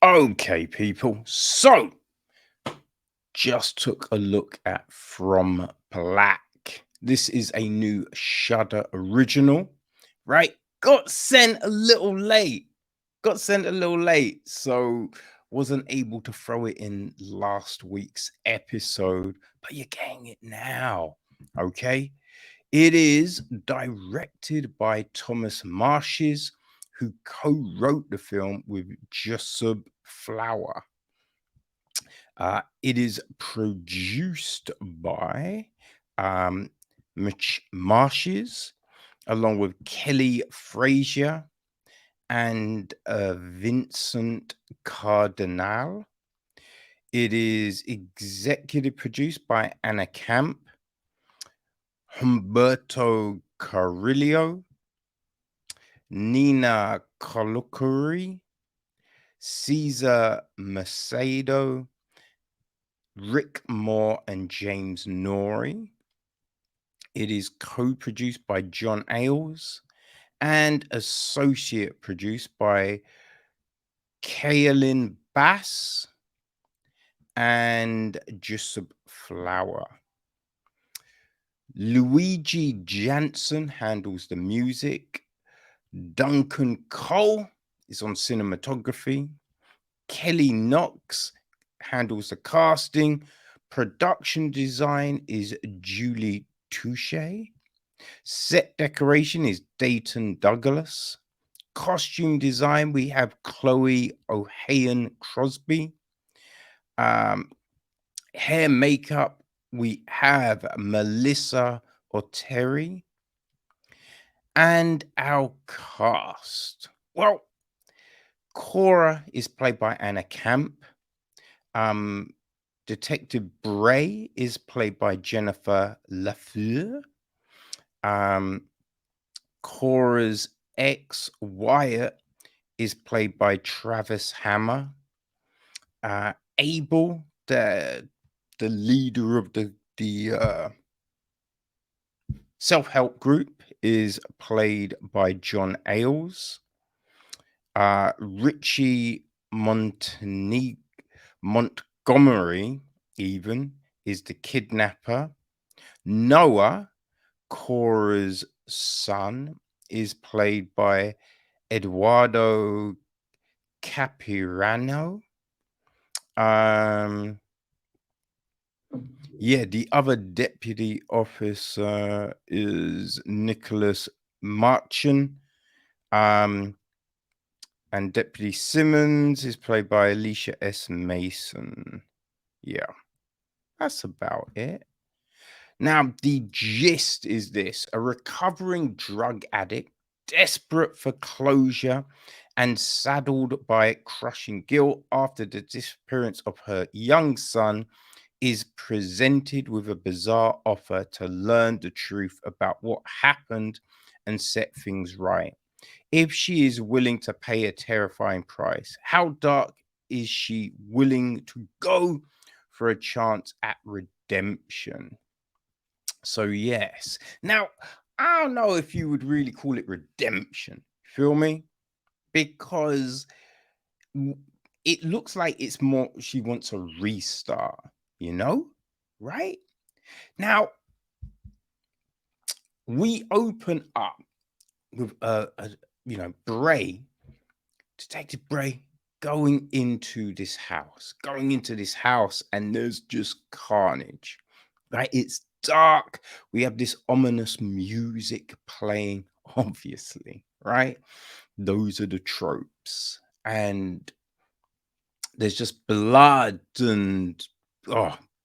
Okay, people. So, just took a look at From Black. This is a new Shudder original, right? Got sent a little late. Got sent a little late. So, wasn't able to throw it in last week's episode, but you're getting it now. Okay. It is directed by Thomas Marchese, who co wrote the film with Jessub Flower. It is produced by Marchese, along with Kelly Frazier and Vincent Cardinal. It is executive produced by Anna Camp, Humberto Carrillo, Nina Colocuri, Caesar Macedo, Rick Moore, and James Norrie. It is co-produced by John Ailes and associate produced by Kaelin Bass and Jessub Flower. Luigi Jansen handles the music. Duncan Cole is on cinematography. Kelly Knox handles the casting. Production design is Julie Touche. Set decoration is Dayton Douglas. Costume design, we have Chloe O'Hayan Crosby. Hair makeup, we have Melissa Oteri. And our cast. Well, Cora is played by Anna Camp. Detective Bray is played by Jennifer Lafleur. Cora's ex Wyatt is played by Travis Hammer. Abel, the leader of the self-help group, is played by John Ailes. Richie Montgomery even is the kidnapper. Noah, Cora's son, is played by Eduardo Campirano. The other deputy officer is Nicholas Marchand. And Deputy Simmons is played by Alicia S. Mason. Yeah, that's about it. Now, the gist is this: a recovering drug addict, desperate for closure and saddled by crushing guilt after the disappearance of her young son, is presented with a bizarre offer to learn the truth about what happened and set things right. If she is willing to pay a terrifying price, how dark is she willing to go for a chance at redemption? So, yes. Now, I don't know if you would really call it redemption. Feel me? Because it looks like it's more she wants a restart, right? Now, we open up with Bray, Detective Bray, going into this house, and there's just carnage, right? It's dark. We have this ominous music playing, obviously, right? Those are the tropes. And there's just blood and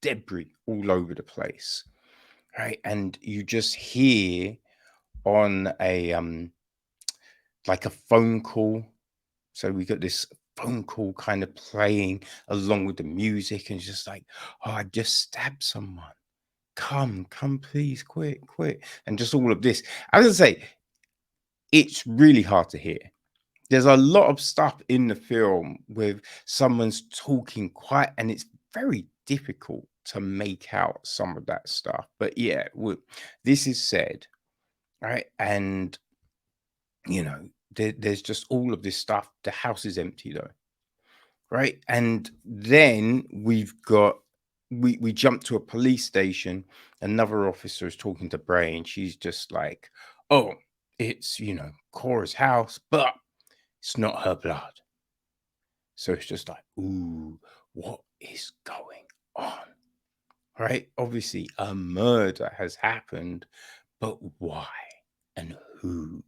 debris all over the place, right? And you just hear on a like a phone call. So we got this phone call kind of playing along with the music, and it's just like, oh, I just stabbed someone. Come, please, quick. And just all of this. As I say, it's really hard to hear. There's a lot of stuff in the film with someone's talking quiet, and it's very difficult to make out some of that stuff. But yeah, this is said, right? And there's just all of this stuff. The house is empty though, right? And then we jump to a police station. Another officer is talking to Bray, and she's just like, "Oh, it's Cora's house, but it's not her blood." So it's just like, ooh, what is going on? Right? Obviously, a murder has happened, but why and who?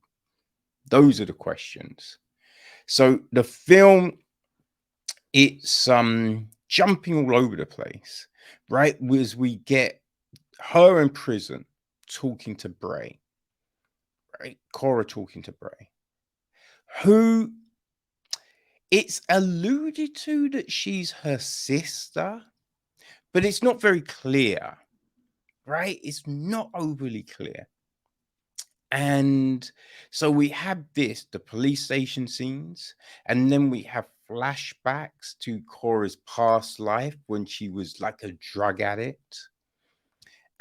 Those are the questions. So the film, it's jumping all over the place, right? As we get her in prison talking to Bray, right? Cora talking to Bray, who it's alluded to that she's her sister, but it's not very clear, right? It's not overly clear. And so we have the police station scenes, and then we have flashbacks to Cora's past life when she was like a drug addict,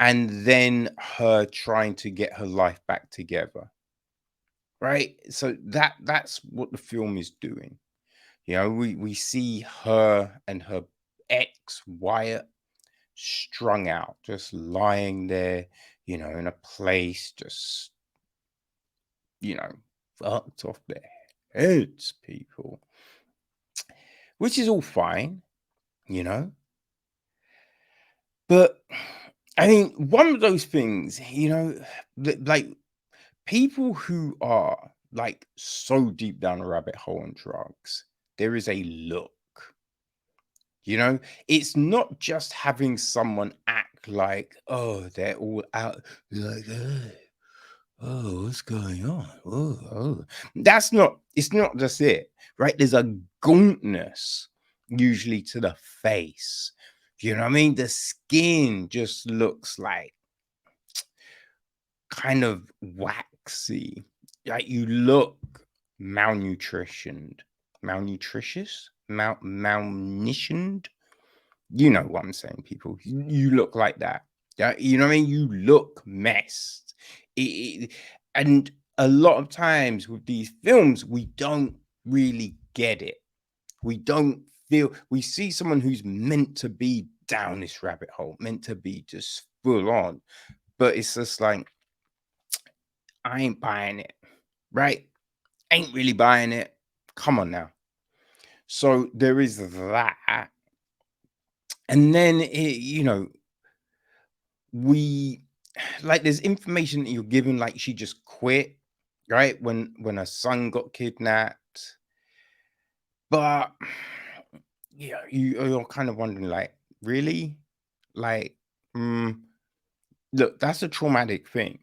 and then her trying to get her life back together. Right? So that's what the film is doing. We see her and her ex Wyatt strung out, just lying there, in a place, just fucked off their heads, people. Which is all fine, you know. But I mean, one of those things, like people who are like so deep down a rabbit hole on drugs, there is a look. It's not just having someone act like, oh, they're all out, like, oh, what's going on? Oh. It's not just it, right? There's a gauntness usually to the face. You know what I mean? The skin just looks like kind of waxy. Like you look malnutritioned, malnutritioned. You know what I'm saying, people. You look like that. Yeah, you know what I mean? You look messed. And a lot of times with these films, we don't really get it. We don't we see someone who's meant to be down this rabbit hole, meant to be just full on, but it's just like, I ain't buying it, right? Ain't really buying it. Come on now. So there is that. And then we like there's information that you're given, like she just quit, right? When her son got kidnapped. But yeah, you're kind of wondering, like, really? Like, look, that's a traumatic thing.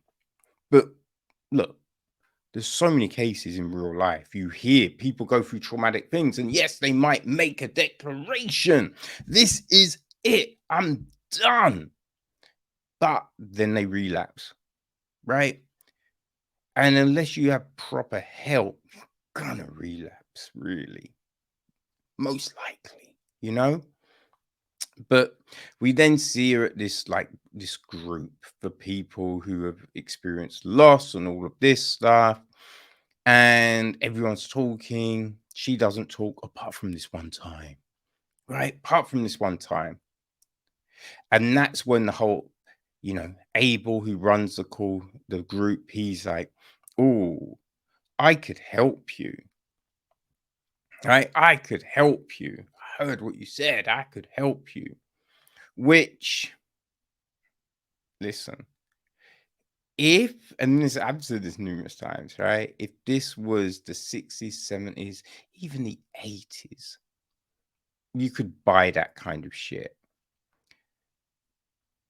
But look, there's so many cases in real life. You hear people go through traumatic things, and yes, they might make a declaration. This is it. I'm done. But then they relapse, right? And unless you have proper help, you're gonna relapse, really. Most likely. But we then see her at this group for people who have experienced loss and all of this stuff. And everyone's talking. She doesn't talk apart from this one time, right? Apart from this one time. And that's when the whole, Abel, who runs the group, he's like, oh, I could help you. Right? I could help you. I heard what you said. I could help you. Which, listen, and this, I've said this numerous times, right? If this was the 60s, 70s, even the 80s, you could buy that kind of shit.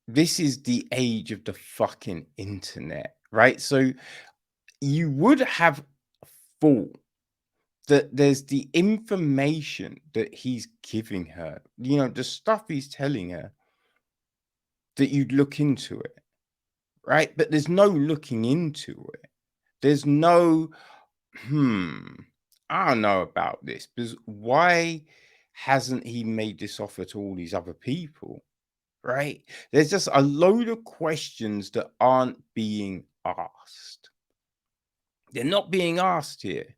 This is the age of the fucking internet, right? So you would have thought that there's the information that he's giving her, the stuff he's telling her, that you'd look into it, right? But there's no looking into it. There's no, I don't know about this, because why hasn't he made this offer to all these other people, right? There's just a load of questions that aren't being asked. They're not being asked here,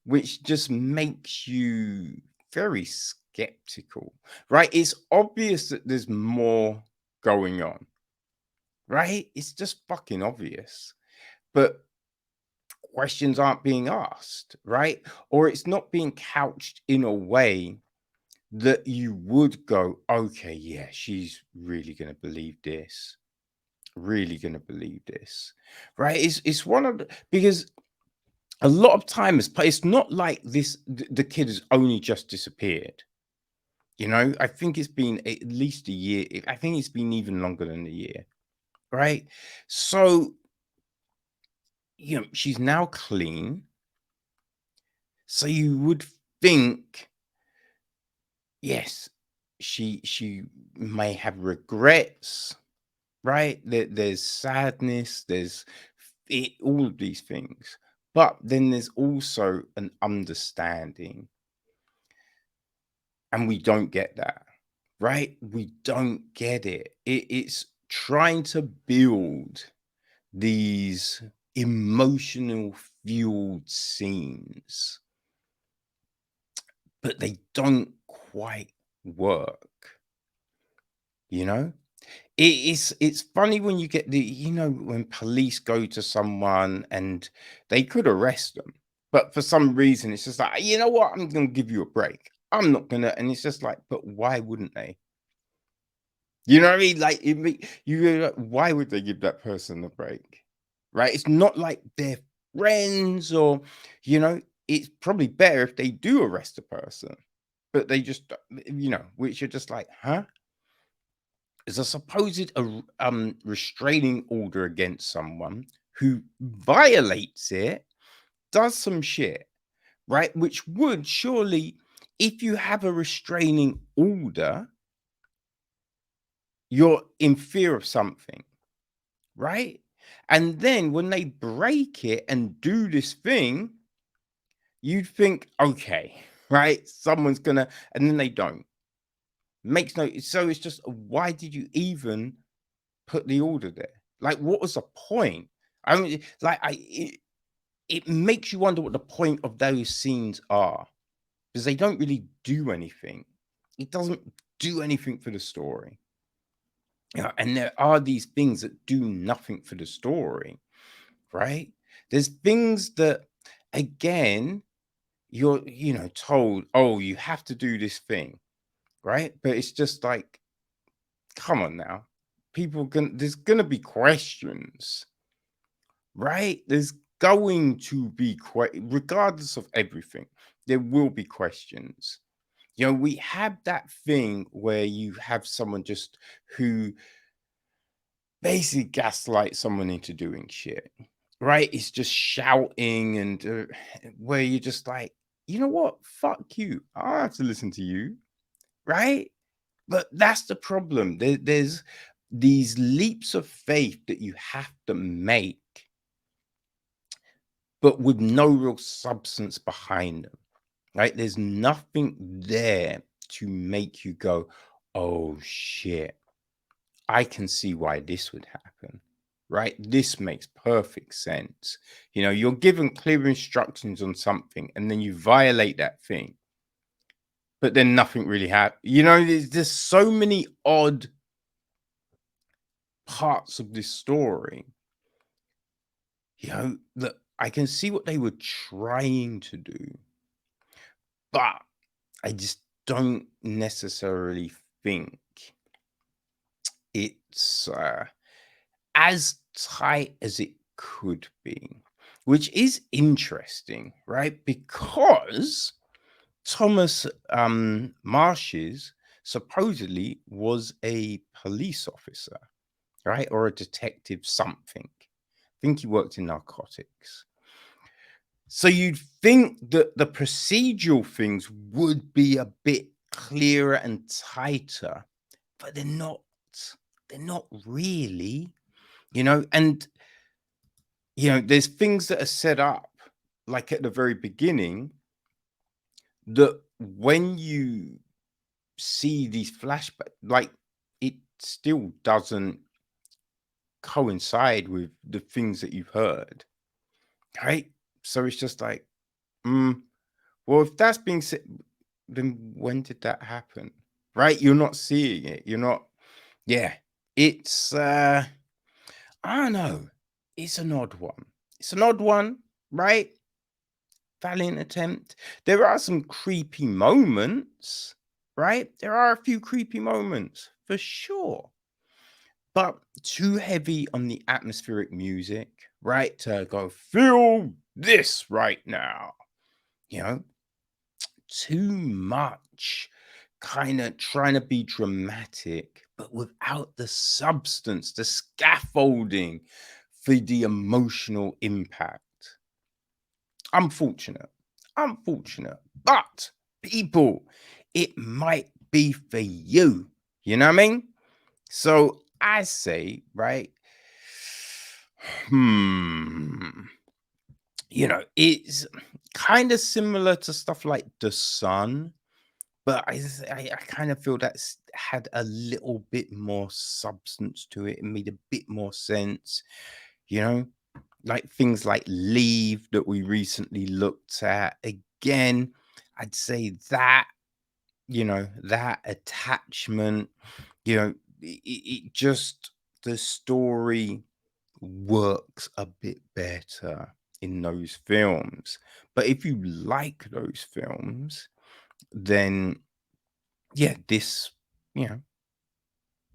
which just makes you very skeptical, right? It's obvious that there's more going on, right? It's just fucking obvious. But questions aren't being asked, right? Or it's not being couched in a way that you would go, okay, yeah, she's really going to believe this. Really going to believe this, right? It's one of the, because a lot of time has it's not like this, the kid has only just disappeared. You know, I think it's been at least a year. I think it's been even longer than a year, right? So, you know, she's now clean. So you would think, yes, she may have regrets, right? There's sadness, there's all of these things. But then there's also an understanding. And we don't get that, right? We don't get it. It's trying to build these emotional fueled scenes, but they don't quite work, you know? It's funny when you get the, you know, when police go to someone and they could arrest them, but for some reason it's just like, you know what, I'm gonna give you a break. I'm not gonna, and it's just like, but why wouldn't they? You know what I mean? Like why would they give that person a break? Right? It's not like they're friends or, you know, it's probably better if they do arrest a person, but they just, you know, which you're just like, huh? Is a supposed restraining order against someone who violates it, does some shit, right? Which would surely, if you have a restraining order, you're in fear of something, right? And then when they break it and do this thing, you'd think, okay, right? Someone's gonna, and then they don't. Makes no, so it's just, why did you even put the order there? Like, what was the point? I mean, like, it makes you wonder what the point of those scenes are, because they don't really do anything. It doesn't do anything for the story. Yeah, and there are these things that do nothing for the story, right? There's things that, again, you're, you know, told, oh, you have to do this thing, right? But it's just like, come on now. There's gonna be questions, right? There's going to be regardless of everything, there will be questions. You know, we have that thing where you have someone just who basically gaslight someone into doing shit, right? It's just shouting and where you're just like, you know what? Fuck you. I don't have to listen to you, right? But that's the problem. There's these leaps of faith that you have to make, but with no real substance behind them, right? There's nothing there to make you go, oh shit, I can see why this would happen, right? This makes perfect sense. You know, you're given clear instructions on something and then you violate that thing, but then nothing really happens. You know, there's so many odd parts of this story, you know, that I can see what they were trying to do, but I just don't necessarily think it's as tight as it could be, which is interesting, right? Because Thomas Marchese supposedly was a police officer, right? Or a detective something. I think he worked in narcotics. So you'd think that the procedural things would be a bit clearer and tighter, but they're not. They're not really, you know, and you know, there's things that are set up like at the very beginning that when you see these flashbacks, like it still doesn't coincide with the things that you've heard, right? So it's just like, well, if that's being said, then when did that happen? Right? You're not seeing it. You're not, yeah. It's I don't know. It's an odd one. It's an odd one, right? Valiant attempt. There are some creepy moments, right? There are a few creepy moments for sure, but too heavy on the atmospheric music, right? To go feel this right now, you know, too much kind of trying to be dramatic, but without the substance, the scaffolding for the emotional impact. Unfortunate. Unfortunate. But people, it might be for you. You know what I mean? So I say, right? You know, it's kind of similar to stuff like The Sun, but I kind of feel that's had a little bit more substance to it and made a bit more sense, you know, like things like Leave that we recently looked at. Again, I'd say that, you know, that attachment, you know, it just, the story works a bit better in those films. But if you like those films, then yeah, this, you know,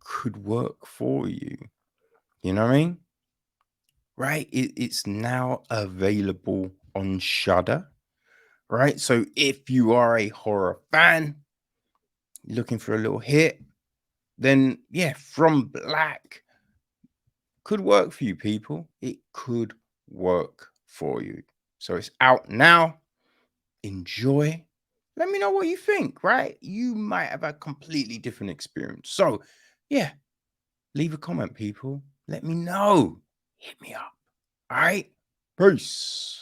could work for you. You know what I mean? Right? It's now available on Shudder. Right? So if you are a horror fan looking for a little hit, then yeah, From Black could work for you, people. It could work for you. So it's out now. Enjoy. Let me know what you think, right? You might have a completely different experience. So, yeah, leave a comment, people. Let me know. Hit me up. All right. Peace.